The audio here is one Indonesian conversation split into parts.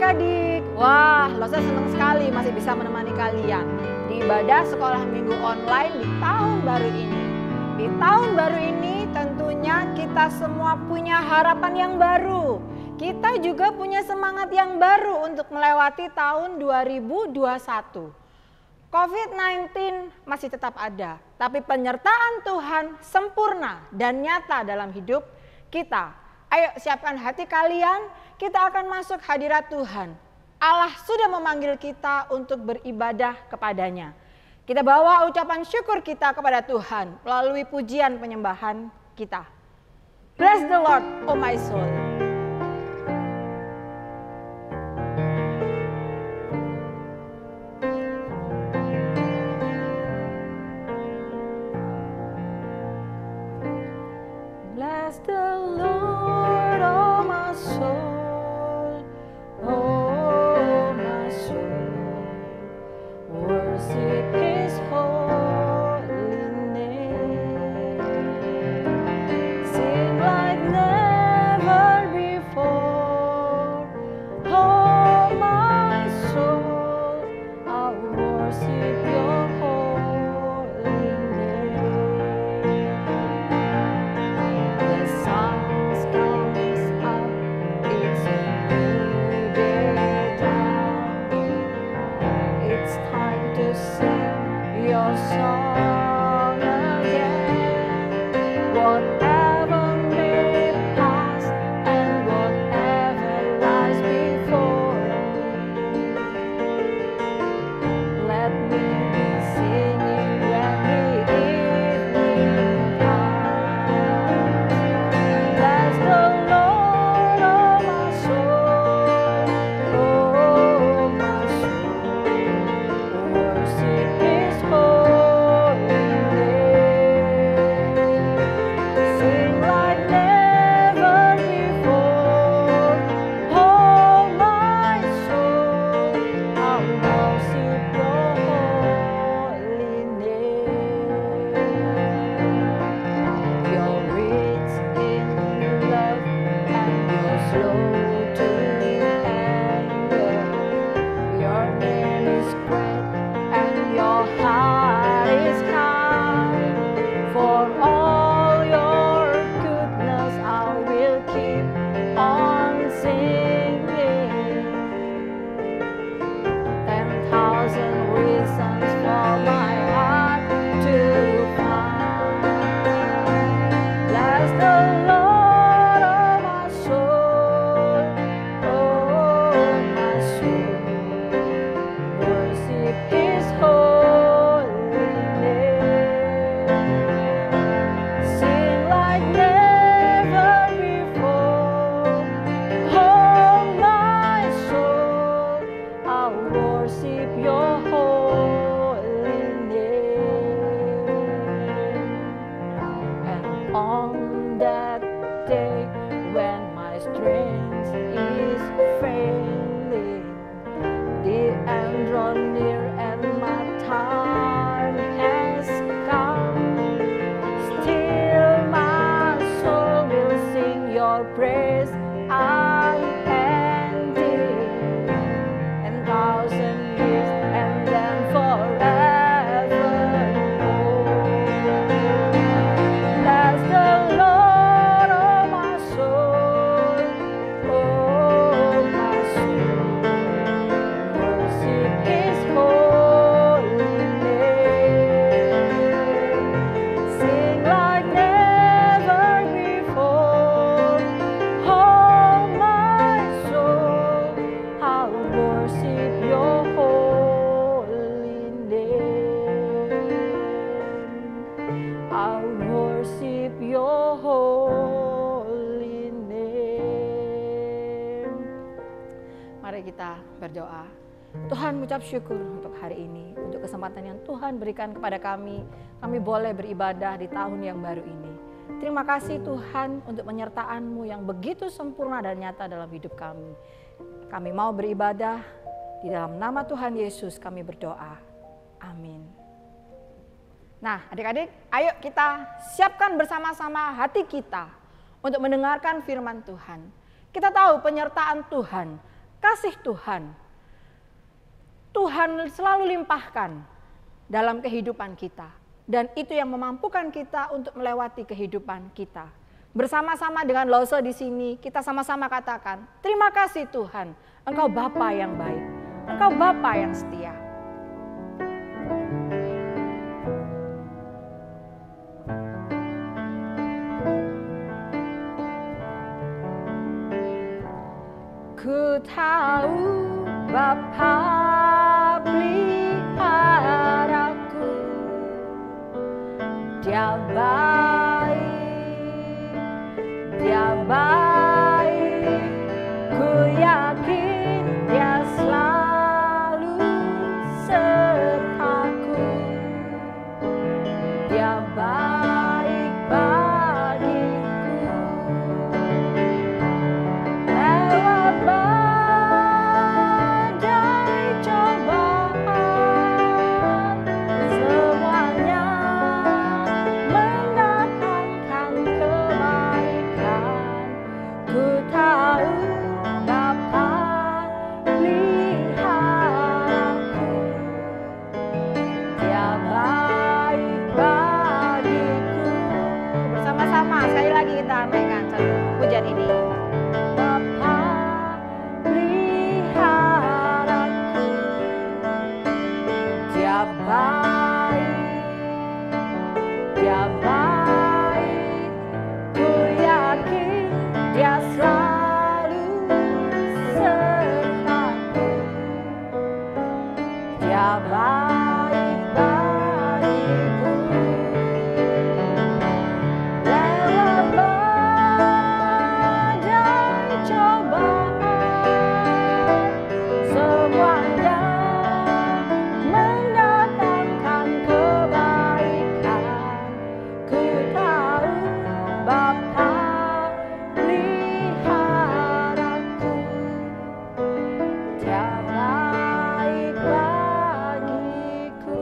adik-adik. Wah, saya senang sekali masih bisa menemani kalian di ibadah sekolah minggu online di tahun baru ini. Di tahun baru ini tentunya kita semua punya harapan yang baru. Kita juga punya semangat yang baru untuk melewati tahun 2021. COVID-19 masih tetap ada, tapi penyertaan Tuhan sempurna dan nyata dalam hidup kita. Ayo siapkan hati kalian, kita akan masuk hadirat Tuhan. Allah sudah memanggil kita untuk beribadah kepadanya. Kita bawa ucapan syukur kita kepada Tuhan melalui pujian penyembahan kita. Bless the Lord, oh my soul. Bless the Lord, oh my soul, oh my soul, worship His holy name. Sing like never before, oh my soul, I'll worship Your holy name. The sun comes up, it's a new day down. It's time to sing Your song again. Whatever may pass and whatever lies before me, let me be singing when the evening comes. Bless the Lord, oh my soul, oh my soul, worship His holy name. Sing like never before, oh my soul, I'll worship Your holy name. You're rich in love and you're slow to anger. Your name is great and Your heart is kind. For all Your goodness I will keep on singing. 10,000 reasons for my heart to find. Bless the Lord, oh my soul, oh my soul, worship His holy name. Sing like never before, oh my soul, I'll worship Your holy name. And on that day when my strength is failing, the end draw near and my time has come, still my soul will sing Your praise unending. 1,000 years and then forevermore. Bless the Lord, oh my soul, oh my soul, worship His holy name. Sing like never before, oh my soul, I'll worship Your holy name. I'll worship Your holy name. Mari kita berdoa. Tuhan, mengucap syukur untuk hari ini, untuk kesempatan yang Tuhan berikan kepada kami. Kami boleh beribadah di tahun yang baru ini. Terima kasih Tuhan untuk penyertaan-Mu yang begitu sempurna dan nyata dalam hidup kami. Kami mau beribadah di dalam nama Tuhan Yesus kami berdoa. Amin. Nah, adik-adik, ayo kita siapkan bersama-sama hati kita untuk mendengarkan firman Tuhan. Kita tahu penyertaan Tuhan kasih Tuhan selalu limpahkan dalam kehidupan kita. Dan itu yang memampukan kita untuk melewati kehidupan kita. Bersama-sama dengan Lose di sini, kita sama-sama katakan, terima kasih Tuhan, Engkau Bapa yang baik, Engkau Bapa yang setia. Ku tahu Bapa peliharaku, Dia baik, ku yakin Dia selalu sertaku. Dia baik bagiku. Lewat badai cobaan, semuanya mendatangkan kebaikan. Ku tahu Bapa peliharaku, Dia baik bagiku. Bersama-sama sekali lagi kita naikkan pujian ini. Bapa peliharaku, Dia baik, Dia baik, ku yakin Dia selalu sertaku. Dia baik bagiku. Lewat badai cobaan, semuanya mendatangkan kebaikan. Ku tahu Bapa peliharaku, Dia baik bagiku.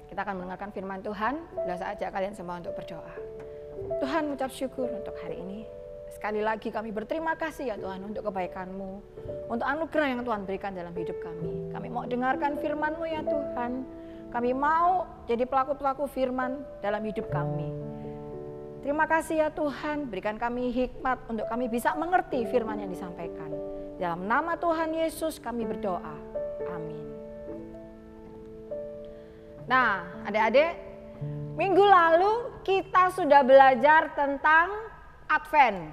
Kita akan mendengarkan firman Tuhan. Sudah saatnya kalian semua untuk berdoa. Tuhan, mengucap syukur untuk hari ini. Sekali lagi kami berterima kasih ya Tuhan untuk kebaikan-Mu, untuk anugerah yang Tuhan berikan dalam hidup kami. Kami mau dengarkan firman-Mu ya Tuhan. Kami mau jadi pelaku-pelaku firman dalam hidup kami. Terima kasih ya Tuhan, berikan kami hikmat untuk kami bisa mengerti firman yang disampaikan. Dalam nama Tuhan Yesus kami berdoa. Amin. Nah, adik-adik, minggu lalu kita sudah belajar tentang Advent.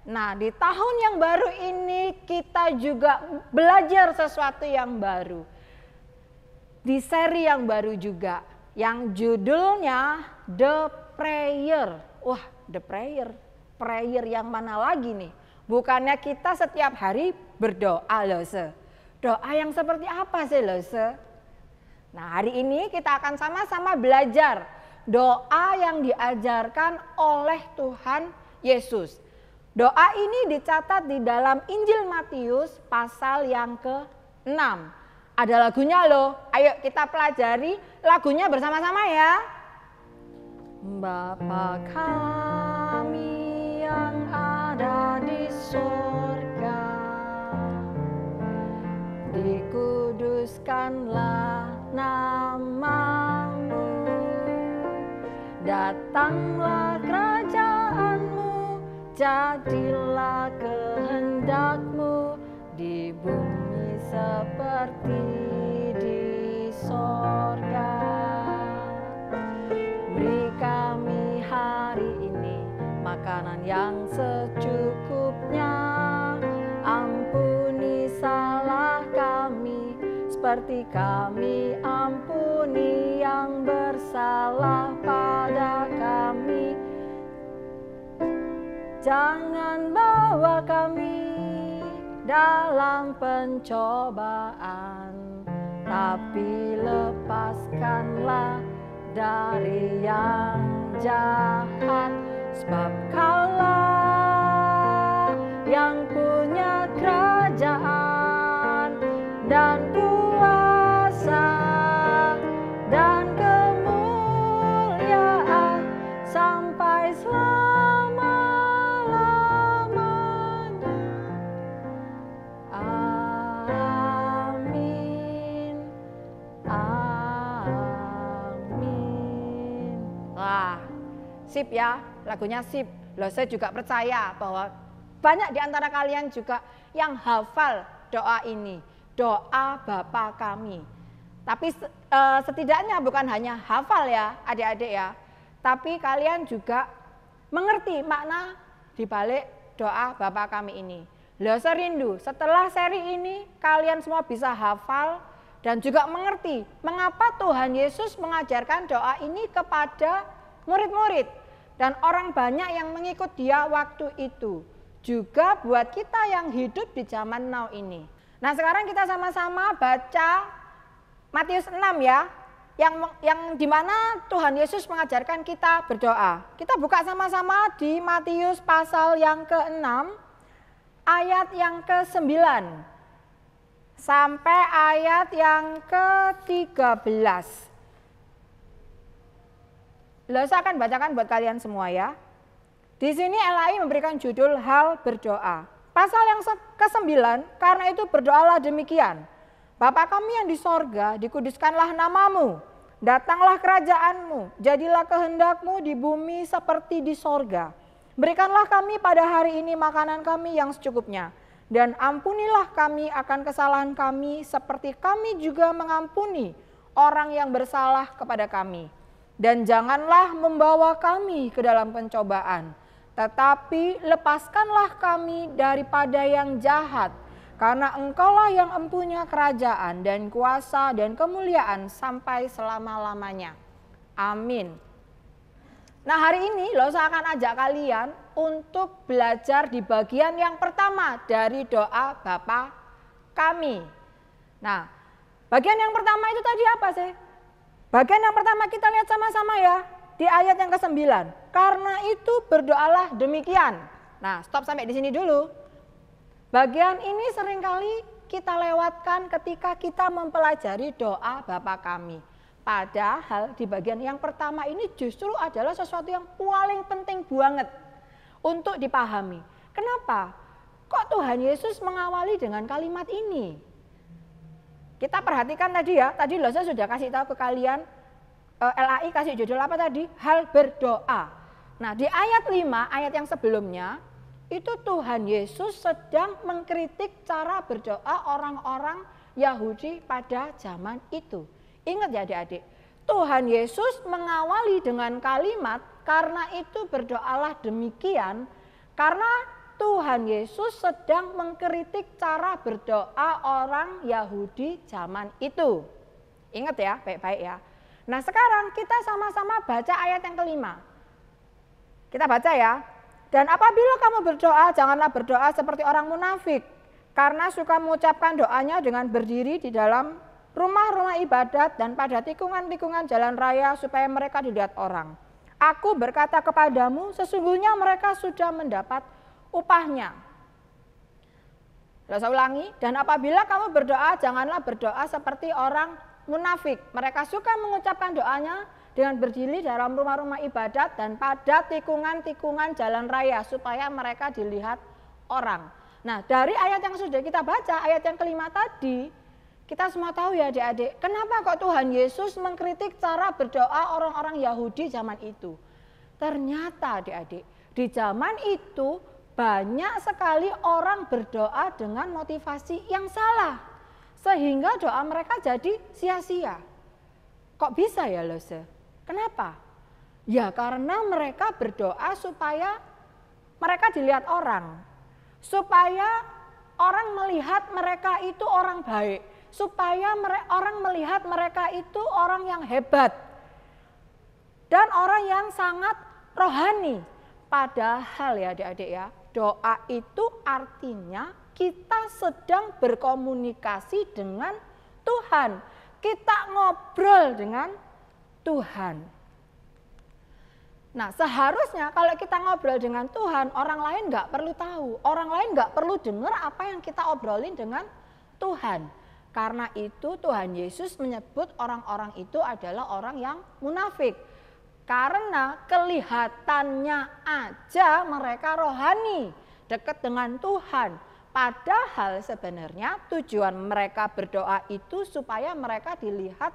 Nah, di tahun yang baru ini kita juga belajar sesuatu yang baru. Di seri yang baru juga, yang judulnya The Prayer. Wah, The Prayer. Prayer yang mana lagi nih? Bukannya kita setiap hari berdoa loh, Se. Doa yang seperti apa sih loh, Se? Nah, hari ini kita akan sama-sama belajar doa yang diajarkan oleh Tuhan Yesus. Doa ini dicatat di dalam Injil Matius pasal yang ke-6. Ada lagunya loh, ayo kita pelajari lagunya bersama-sama ya. Bapa kami yang ada di sorga, dikuduskanlah nama-Mu, datanglah kerajaan-Mu, jadilah kehendak-Mu di bumi seperti di sorga. Beri kami hari ini makanan yang secukupnya, ampuni salah kami seperti kami ampuni yang bersalah pada kami. Jangan bawa kami dalam pencobaan, tapi lepaskanlah dari yang jahat. Sebab Kaulah yang punya kerajaan dan kuasa dan kemuliaan sampai selamanya. sip ya, lagunya sip. Loh, saya juga percaya bahwa banyak di antara kalian juga yang hafal doa ini, doa Bapa kami. Tapi setidaknya bukan hanya hafal ya adik-adik ya, tapi kalian juga mengerti makna di balik doa Bapa kami ini. Loh, saya rindu setelah seri ini kalian semua bisa hafal dan juga mengerti mengapa Tuhan Yesus mengajarkan doa ini kepada murid-murid dan orang banyak yang mengikut dia waktu itu. Juga buat kita yang hidup di zaman now ini. Nah, sekarang kita sama-sama baca Matius 6 ya, yang dimana Tuhan Yesus mengajarkan kita berdoa. Kita buka sama-sama di Matius pasal yang ke-6, ayat yang ke-9 sampai ayat yang ke-13. Saya akan bacakan buat kalian semua ya. Di sini LAI memberikan judul hal berdoa. Pasal yang ke-9, karena itu berdoalah demikian. Bapa kami yang di sorga, dikuduskanlah namamu. Datanglah kerajaanmu, jadilah kehendakmu di bumi seperti di sorga. Berikanlah kami pada hari ini makanan kami yang secukupnya. Dan ampunilah kami akan kesalahan kami seperti kami juga mengampuni orang yang bersalah kepada kami. Dan janganlah membawa kami ke dalam pencobaan, tetapi lepaskanlah kami daripada yang jahat, karena Engkaulah yang empunya kerajaan dan kuasa dan kemuliaan sampai selama-lamanya. Amin. Nah, hari ini saya akan ajak kalian untuk belajar di bagian yang pertama dari doa Bapa kami. Nah, bagian yang pertama itu tadi apa sih? Bagian yang pertama kita lihat sama-sama ya. Di ayat yang ke-9, karena itu berdoalah demikian. Nah, stop sampai di sini dulu. Bagian ini seringkali kita lewatkan ketika kita mempelajari doa Bapa kami. Padahal di bagian yang pertama ini justru adalah sesuatu yang paling penting banget untuk dipahami. Kenapa? Kok Tuhan Yesus mengawali dengan kalimat ini? Kita perhatikan tadi ya, tadi saya sudah kasih tahu ke kalian. LAI kasih judul apa tadi? Hal berdoa. Nah, di ayat 5, ayat yang sebelumnya, itu Tuhan Yesus sedang mengkritik cara berdoa orang-orang Yahudi pada zaman itu. Ingat ya adik-adik, Tuhan Yesus mengawali dengan kalimat, karena itu berdoalah demikian, karena Tuhan Yesus sedang mengkritik cara berdoa orang Yahudi zaman itu. Ingat ya, baik-baik ya. Nah, sekarang kita sama-sama baca ayat yang kelima. Kita baca ya. Dan apabila kamu berdoa, janganlah berdoa seperti orang munafik, karena suka mengucapkan doanya dengan berdiri di dalam rumah-rumah ibadat dan pada tikungan-tikungan jalan raya supaya mereka dilihat orang. Aku berkata kepadamu, sesungguhnya mereka sudah mendapat upahnya. Saya ulangi, dan apabila kamu berdoa, janganlah berdoa seperti orang munafik. Mereka suka mengucapkan doanya dengan berdiri dalam rumah-rumah ibadat dan pada tikungan-tikungan jalan raya supaya mereka dilihat orang. Nah, dari ayat yang sudah kita baca, ayat yang kelima tadi, kita semua tahu ya adik-adik, kenapa kok Tuhan Yesus mengkritik cara berdoa orang-orang Yahudi zaman itu. Ternyata adik-adik, di zaman itu banyak sekali orang berdoa dengan motivasi yang salah. Sehingga doa mereka jadi sia-sia. Kok bisa ya Lose? Kenapa? Ya karena mereka berdoa supaya mereka dilihat orang. Supaya orang melihat mereka itu orang baik. Supaya orang melihat mereka itu orang yang hebat. Dan orang yang sangat rohani. Padahal ya adik-adik ya, doa itu artinya kita sedang berkomunikasi dengan Tuhan. Kita ngobrol dengan Tuhan. Nah, seharusnya kalau kita ngobrol dengan Tuhan, orang lain nggak perlu tahu. Orang lain nggak perlu dengar apa yang kita obrolin dengan Tuhan. Karena itu Tuhan Yesus menyebut orang-orang itu adalah orang yang munafik. Karena kelihatannya aja mereka rohani, dekat dengan Tuhan. Padahal sebenarnya tujuan mereka berdoa itu supaya mereka dilihat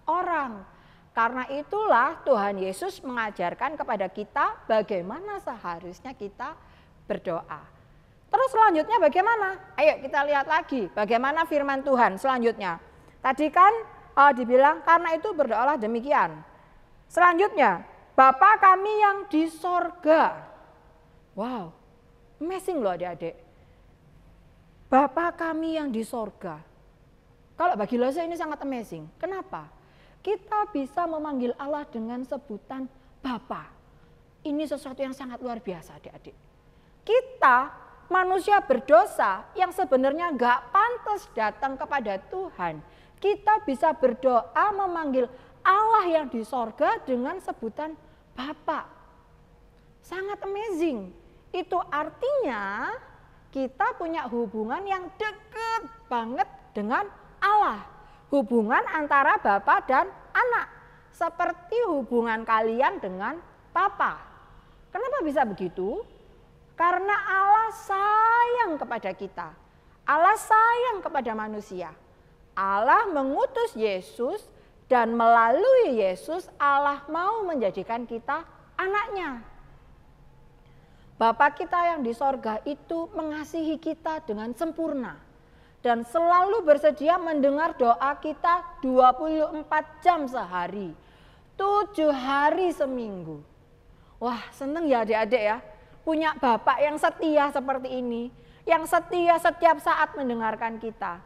orang. Karena itulah Tuhan Yesus mengajarkan kepada kita bagaimana seharusnya kita berdoa. Terus selanjutnya bagaimana? Ayo kita lihat lagi bagaimana firman Tuhan selanjutnya. Tadi kan dibilang karena itu berdoalah demikian. Selanjutnya, Bapa kami yang di sorga. Wow, amazing loh adik-adik. Bapa kami yang di sorga. Kalau bagi Lose ini sangat amazing. Kenapa? Kita bisa memanggil Allah dengan sebutan Bapa. Ini sesuatu yang sangat luar biasa adik-adik. Kita manusia berdosa yang sebenarnya gak pantas datang kepada Tuhan. Kita bisa berdoa memanggil Allah yang di sorga dengan sebutan Bapa. Sangat amazing. Itu artinya kita punya hubungan yang dekat banget dengan Allah. Hubungan antara Bapa dan anak. Seperti hubungan kalian dengan Papa. Kenapa bisa begitu? Karena Allah sayang kepada kita. Allah sayang kepada manusia. Allah mengutus Yesus dan melalui Yesus Allah mau menjadikan kita anaknya. Bapa kita yang di sorga itu mengasihi kita dengan sempurna. Dan selalu bersedia mendengar doa kita 24 jam sehari. 7 hari seminggu. Wah, seneng ya adik-adik ya. Punya Bapak yang setia seperti ini, yang setia setiap saat mendengarkan kita.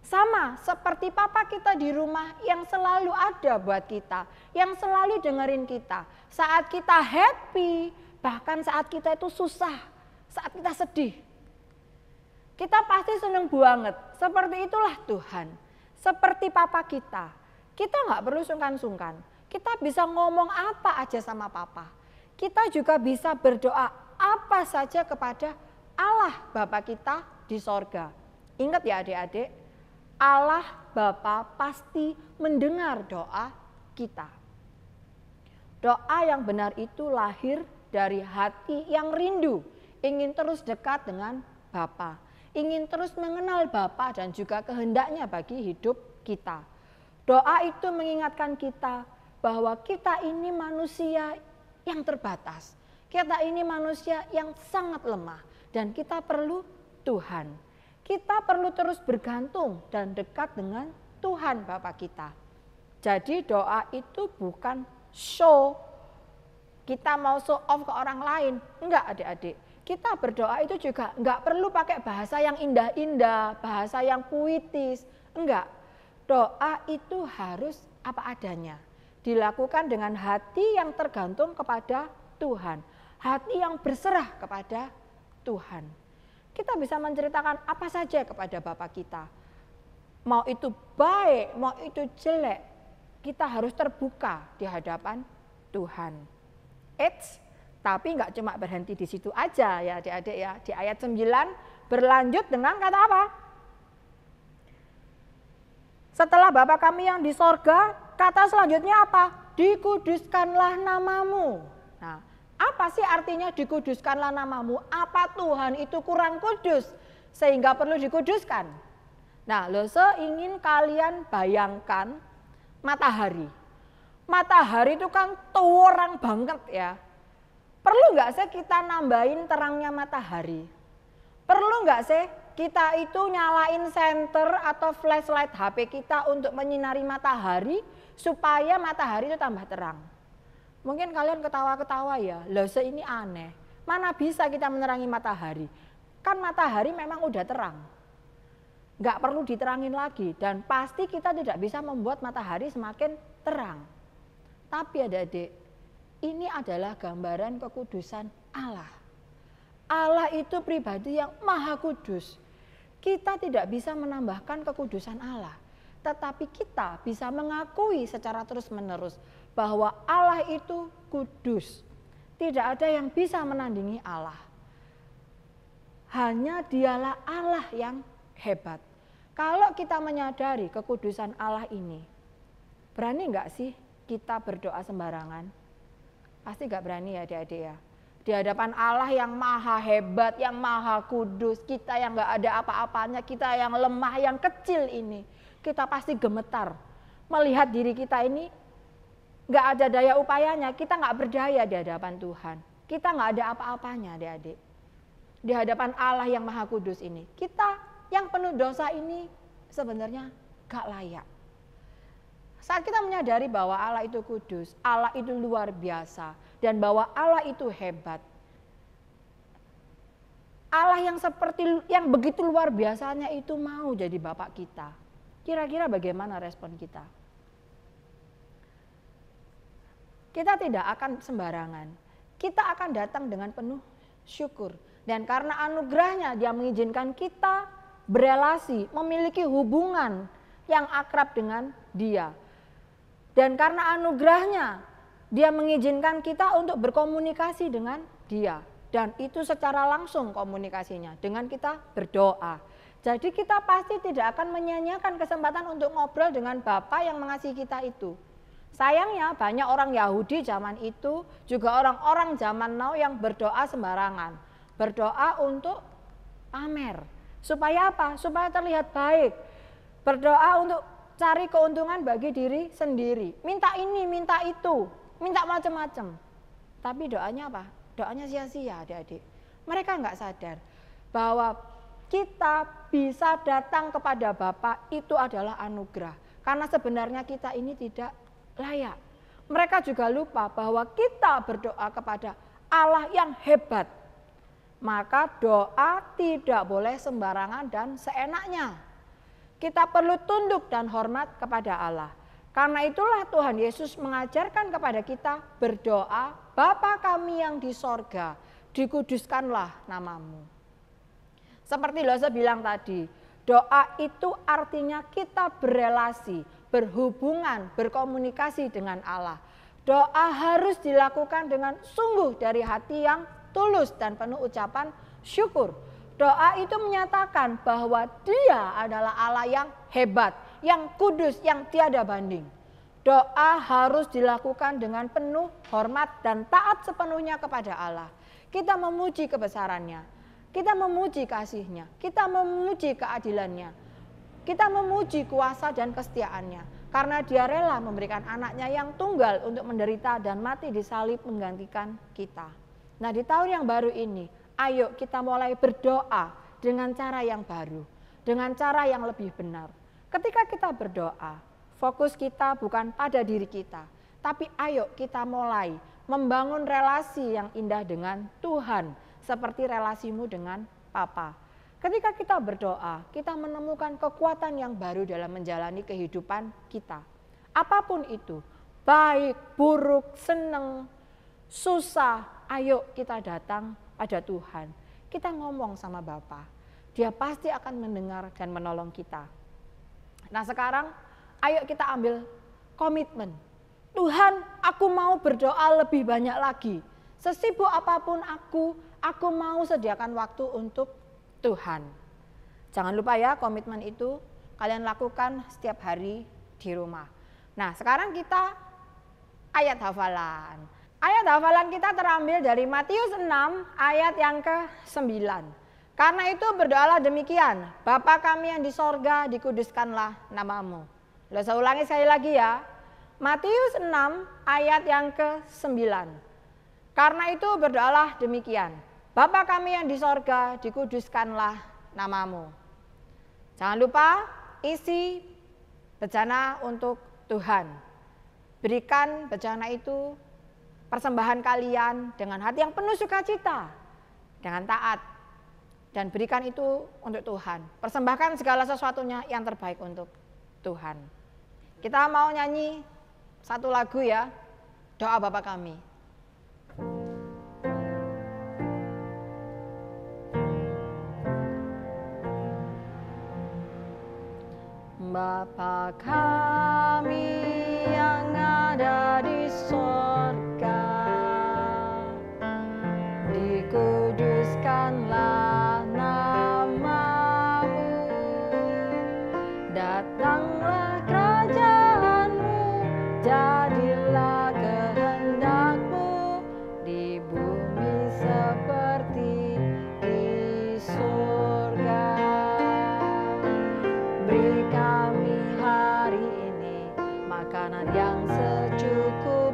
Sama seperti Papa kita di rumah yang selalu ada buat kita, yang selalu dengerin kita. Saat kita happy, bahkan saat kita itu susah, saat kita sedih. Kita pasti seneng banget, seperti itulah Tuhan. Seperti Papa kita nggak perlu sungkan-sungkan. Kita bisa ngomong apa aja sama Papa. Kita juga bisa berdoa apa saja kepada Allah Bapa kita di sorga. Ingat ya adik-adik, Allah Bapa pasti mendengar doa kita. Doa yang benar itu lahir dari hati yang rindu, ingin terus dekat dengan Bapa, ingin terus mengenal Bapa dan juga kehendaknya bagi hidup kita. Doa itu mengingatkan kita bahwa kita ini manusia yang terbatas. Kita ini manusia yang sangat lemah dan kita perlu Tuhan. Kita perlu terus bergantung dan dekat dengan Tuhan Bapa kita. Jadi doa itu bukan show. Kita mau show off ke orang lain. Enggak adik-adik. Kita berdoa itu juga enggak perlu pakai bahasa yang indah-indah, bahasa yang puitis. Enggak. Doa itu harus apa adanya. Dilakukan dengan hati yang tergantung kepada Tuhan. Hati yang berserah kepada Tuhan. Kita bisa menceritakan apa saja kepada Bapa kita. Mau itu baik, mau itu jelek, kita harus terbuka di hadapan Tuhan. Tapi nggak cuma berhenti di situ aja ya adik-adik ya. Di ayat 9 berlanjut dengan kata apa? Setelah Bapa kami yang di sorga, kata selanjutnya apa? Dikuduskanlah namamu. Nah, apa sih artinya dikuduskanlah namamu? Apa Tuhan itu kurang kudus sehingga perlu dikuduskan? Nah, Lose ingin kalian bayangkan matahari. Matahari itu kan terang banget ya. Perlu nggak sih kita nambahin terangnya matahari? Perlu nggak sih kita itu nyalain senter atau flashlight HP kita untuk menyinari matahari supaya matahari itu tambah terang? Mungkin kalian ketawa-ketawa ya, Lose ini aneh. Mana bisa kita menerangi matahari? Kan matahari memang udah terang. Nggak perlu diterangin lagi dan pasti kita tidak bisa membuat matahari semakin terang. Tapi adik-adik, ini adalah gambaran kekudusan Allah. Allah itu pribadi yang maha kudus. Kita tidak bisa menambahkan kekudusan Allah. Tetapi kita bisa mengakui secara terus-menerus bahwa Allah itu kudus. Tidak ada yang bisa menandingi Allah. Hanya dialah Allah yang hebat. Kalau kita menyadari kekudusan Allah ini, berani nggak sih kita berdoa sembarangan? Pasti nggak berani ya adik-adik ya. Di hadapan Allah yang maha hebat, yang maha kudus, kita yang nggak ada apa-apanya, kita yang lemah, yang kecil ini, kita pasti gemetar melihat diri kita ini nggak ada daya upayanya, kita nggak berdaya di hadapan Tuhan. Kita nggak ada apa-apanya, adik-adik. Di hadapan Allah yang Maha Kudus ini, kita yang penuh dosa ini sebenarnya gak layak. Saat kita menyadari bahwa Allah itu kudus, Allah itu luar biasa, dan bahwa Allah itu hebat. Allah yang begitu luar biasanya itu mau jadi Bapak kita. Kira-kira bagaimana respon kita? Kita tidak akan sembarangan. Kita akan datang dengan penuh syukur. Dan karena anugerahnya dia mengizinkan kita berelasi, memiliki hubungan yang akrab dengan dia. Dan karena anugerahnya dia mengizinkan kita untuk berkomunikasi dengan dia. Dan itu secara langsung komunikasinya dengan kita berdoa. Jadi kita pasti tidak akan menyia-nyiakan kesempatan untuk ngobrol dengan Bapa yang mengasihi kita itu. Sayangnya banyak orang Yahudi zaman itu, juga orang-orang zaman now yang berdoa sembarangan. Berdoa untuk pamer. Supaya apa? Supaya terlihat baik. Berdoa untuk cari keuntungan bagi diri sendiri. Minta ini, minta itu, minta macam-macam. Tapi doanya apa? Doanya sia-sia, adik-adik. Mereka nggak sadar bahwa kita bisa datang kepada Bapa itu adalah anugerah. Karena sebenarnya kita ini tidak layak. Mereka juga lupa bahwa kita berdoa kepada Allah yang hebat. Maka doa tidak boleh sembarangan dan seenaknya. Kita perlu tunduk dan hormat kepada Allah. Karena itulah Tuhan Yesus mengajarkan kepada kita berdoa, Bapa kami yang di sorga, dikuduskanlah namamu. Seperti Losa bilang tadi, doa itu artinya kita berelasi, berhubungan, berkomunikasi dengan Allah. Doa harus dilakukan dengan sungguh dari hati yang tulus dan penuh ucapan syukur. Doa itu menyatakan bahwa Dia adalah Allah yang hebat, yang kudus, yang tiada banding. Doa harus dilakukan dengan penuh hormat dan taat sepenuhnya kepada Allah. Kita memuji kebesarannya, kita memuji kasih-Nya, kita memuji keadilan-Nya, kita memuji kuasa dan kesetiaan-Nya. Karena Dia rela memberikan anaknya yang tunggal untuk menderita dan mati di salib menggantikan kita. Nah, di tahun yang baru ini, ayo kita mulai berdoa dengan cara yang baru, dengan cara yang lebih benar. Ketika kita berdoa, fokus kita bukan pada diri kita, tapi ayo kita mulai membangun relasi yang indah dengan Tuhan, seperti relasimu dengan Papa. Ketika kita berdoa, kita menemukan kekuatan yang baru dalam menjalani kehidupan kita. Apapun itu, baik, buruk, senang, susah, ayo kita datang pada Tuhan. Kita ngomong sama Bapa. Dia pasti akan mendengar dan menolong kita. Nah sekarang ayo kita ambil komitmen. Tuhan, aku mau berdoa lebih banyak lagi. Sesibuk apapun aku mau sediakan waktu untuk Tuhan. Jangan lupa ya, komitmen itu kalian lakukan setiap hari di rumah. Nah sekarang kita ayat hafalan. Ayat hafalan kita terambil dari Matius 6 ayat yang ke-9. Karena itu berdoalah demikian, Bapa kami yang di sorga, dikuduskanlah namamu. Saya ulangi sekali lagi ya. Matius 6 ayat yang ke-9. Karena itu berdoalah demikian, Bapa kami yang di sorga, dikuduskanlah namamu. Jangan lupa isi bejana untuk Tuhan. Berikan bejana itu, persembahan kalian dengan hati yang penuh sukacita, dengan taat, dan berikan itu untuk Tuhan. Persembahkan segala sesuatunya yang terbaik untuk Tuhan. Kita mau nyanyi satu lagu ya, doa Bapa kami. Bapa kami yang ada di sorga, dikuduskanlah namamu, datanglah kerajaanmu, jadilah kehendakmu di bumi seperti di surga. Beri kami hari ini makanan yang secukupnya,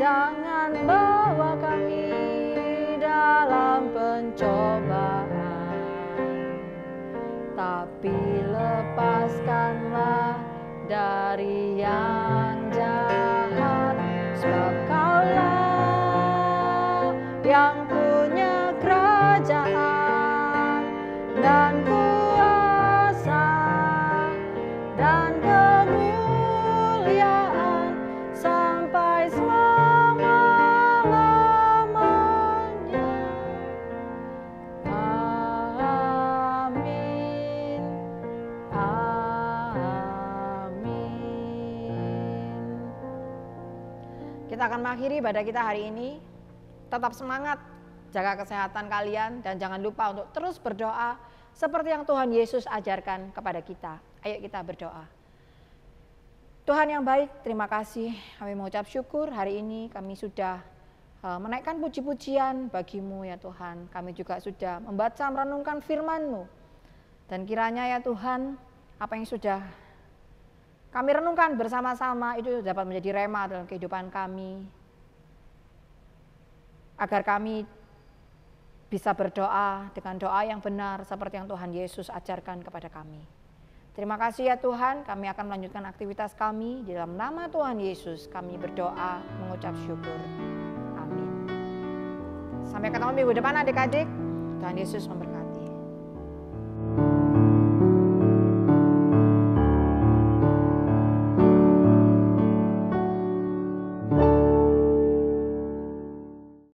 jangan bawa kami dalam pencobaan, tapi lepaskanlah dari yang jahat, sebab Kaulah yang punya kerajaan dan kuasa dan kemuliaan sampai selama-lamanya. Amin. Amin. Kita akan mengakhiri ibadah kita hari ini. Tetap semangat, jaga kesehatan kalian, dan jangan lupa untuk terus berdoa seperti yang Tuhan Yesus ajarkan kepada kita. Ayo kita berdoa. Tuhan yang baik, terima kasih. Kami mengucap syukur hari ini kami sudah menaikkan puji-pujian bagi-Mu ya Tuhan. Kami juga sudah membaca merenungkan firman-Mu. Dan kiranya ya Tuhan, apa yang sudah kami renungkan bersama-sama itu dapat menjadi rema dalam kehidupan kami. Agar kami bisa berdoa dengan doa yang benar seperti yang Tuhan Yesus ajarkan kepada kami. Terima kasih ya Tuhan, kami akan melanjutkan aktivitas kami. Di dalam nama Tuhan Yesus kami berdoa mengucap syukur. Amin. Sampai ketemu minggu depan adik-adik. Tuhan Yesus memberkati.